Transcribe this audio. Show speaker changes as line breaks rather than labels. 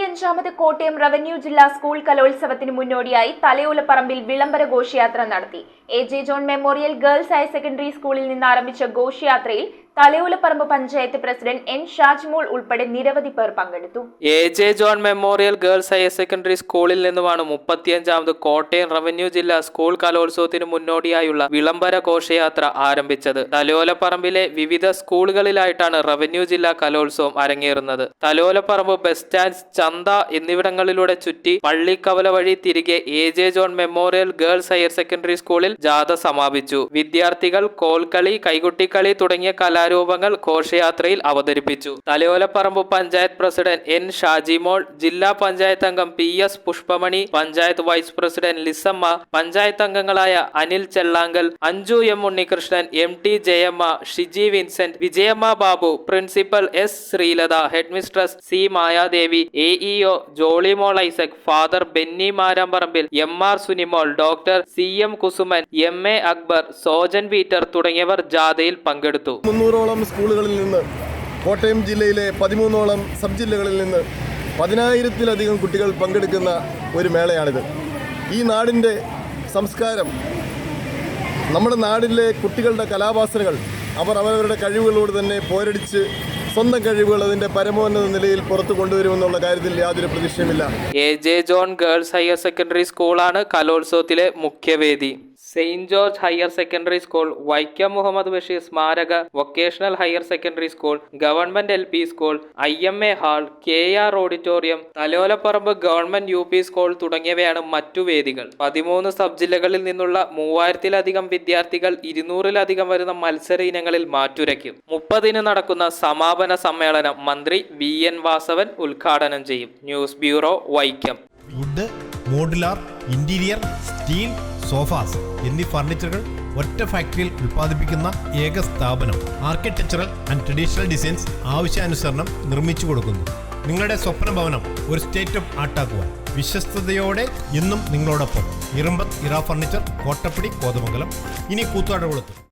മുപ്പത്തിയഞ്ചാമത് Kottayam revenue ജില്ലാ school കലോത്സവത്തിന് മുന്നോടിയായി തലയോലപ്പറമ്പിൽ വിളംബര ഘോഷയാത്ര നടത്തി. A J. John memorial girls higher secondary സ്കൂളിൽ നിന്ന് ആരംഭിച്ച ഘോഷയാത്രയിൽ തലയോലപ്പറമ്പ് പഞ്ചായത്ത് പ്രസിഡന്റ് എൻ ഷാജ്മോൾ ഉൾപ്പെടെ നിരവധി പേർ പങ്കെടുത്തു.
A J. John memorial girls higher secondary സ്കൂളിൽ നിന്നുമാണ് 35ാമത് കോട്ടയം റവന്യൂ ജില്ലാ സ്കൂൾ കലോത്സവത്തിന് മുന്നോടിയായുള്ള വിളംബര ഘോഷയാത്ര ആരംഭിച്ചത്. തലയോലപ്പറമ്പിലെ വിവിധ സ്കൂളുകളിലായിട്ടാണ് റവന്യൂ ജില്ലാ കലോത്സവം അരങ്ങേറുന്നത്. തലയോലപ്പറമ്പ് ബസ് സ്റ്റാൻഡ്, ചന്ത എന്നിവിടങ്ങളിലൂടെ ചുറ്റി പള്ളിക്കവല വഴി തിരികെ A J. John memorial girls higher secondary സ്കൂളിൽ ജാഥ സമാപിച്ചു. വിദ്യാർത്ഥികൾ കോൽക്കളി, കൈകുട്ടിക്കളി തുടങ്ങിയ കലാരൂപങ്ങൾ ഘോഷയാത്രയിൽ അവതരിപ്പിച്ചു. തലയോലപ്പറമ്പ് പഞ്ചായത്ത് പ്രസിഡന്റ് എൻ ഷാജിമോൾ, ജില്ലാ പഞ്ചായത്ത് അംഗം P S. Pushpamani, panchayat vice president Lissamma, panchayat അംഗങ്ങളായ Anil Chellankal, Anju M. Unnikrishnan, M T. Jayamma, Shiji Vincent, Vijayamma Babu, principal S. Sreelatha, headmistress C. Mayadevi, A E O. Jolimol Isaac, father Benny Maramparambil, M R. Sunimol, doctor C M. Kusuman, M A. Akbar, Sojan Peter തുടങ്ങിയവർ ജാഥയിൽ പങ്കെടുത്തു.
300ഓളം സ്കൂളുകളിൽ നിന്ന്, കോട്ടയം ജില്ലയിലെ 13ഓളം സബ് ജില്ലകളിൽ നിന്ന് 10,000-ത്തിലധികം കുട്ടികൾ പങ്കെടുക്കുന്ന ഒരു മേളയാണിത്. ഈ നാടിൻ്റെ സംസ്കാരം, നമ്മുടെ നാടിലെ കുട്ടികളുടെ കലാവാസനകൾ അവർ അവരവരുടെ കഴിവുകളോട് തന്നെ പോരടിച്ച് സ്വന്തം കഴിവുകൾ അതിൻ്റെ പരമോന്നത നിലയിൽ പുറത്തു കൊണ്ടുവരുമെന്നുള്ള കാര്യത്തിൽ യാതൊരു പ്രതീക്ഷയുമില്ല.
A J. John girls higher secondary സ്കൂളാണ് കലോത്സവത്തിലെ മുഖ്യവേദി. Saint George higher secondary school, Vaikom Muhammad Basheer സ്മാരക vocational higher secondary school, government L P. School, IMA hall, KR auditorium, Thalayolaparambu government UP school തുടങ്ങിയവയാണ് മറ്റു വേദികൾ. 13 സബ് ജില്ലകളിൽ നിന്നുള്ള 3000-ലധികം വിദ്യാർത്ഥികൾ 200-ലധികം വരുന്ന മത്സര ഇനങ്ങളിൽ മാറ്റുരയ്ക്കും. 30-ന് നടക്കുന്ന സമാപന സമ്മേളനം മന്ത്രി VN വാസവൻ ഉദ്ഘാടനം ചെയ്യും. News bureau, Vaikom.
Wood, modular, interior, steel, sofas എന്നീ ഫർണിച്ചറുകൾ ഒറ്റ ഫാക്ടറിയിൽ ഉൽപ്പാദിപ്പിക്കുന്ന ഏക സ്ഥാപനം. ആർക്കിടെക്ചറൽ ആൻഡ് ട്രഡീഷണൽ ഡിസൈൻസ് ആവശ്യാനുസരണം നിർമ്മിച്ചു കൊടുക്കുന്നു. നിങ്ങളുടെ സ്വപ്ന ഭവനം ഒരു സ്റ്റേറ്റ് ഓഫ് ആർട്ടാക്കുവാൻ വിശ്വസ്തയോടെ എന്നും നിങ്ങളോടൊപ്പം. ഇറമ്പത്ത് ഇറ ഫർണിച്ചർ, കോട്ടപ്പടി, കോതമംഗലം. ഇനി കൂത്താട്ടുകുളത്ത്.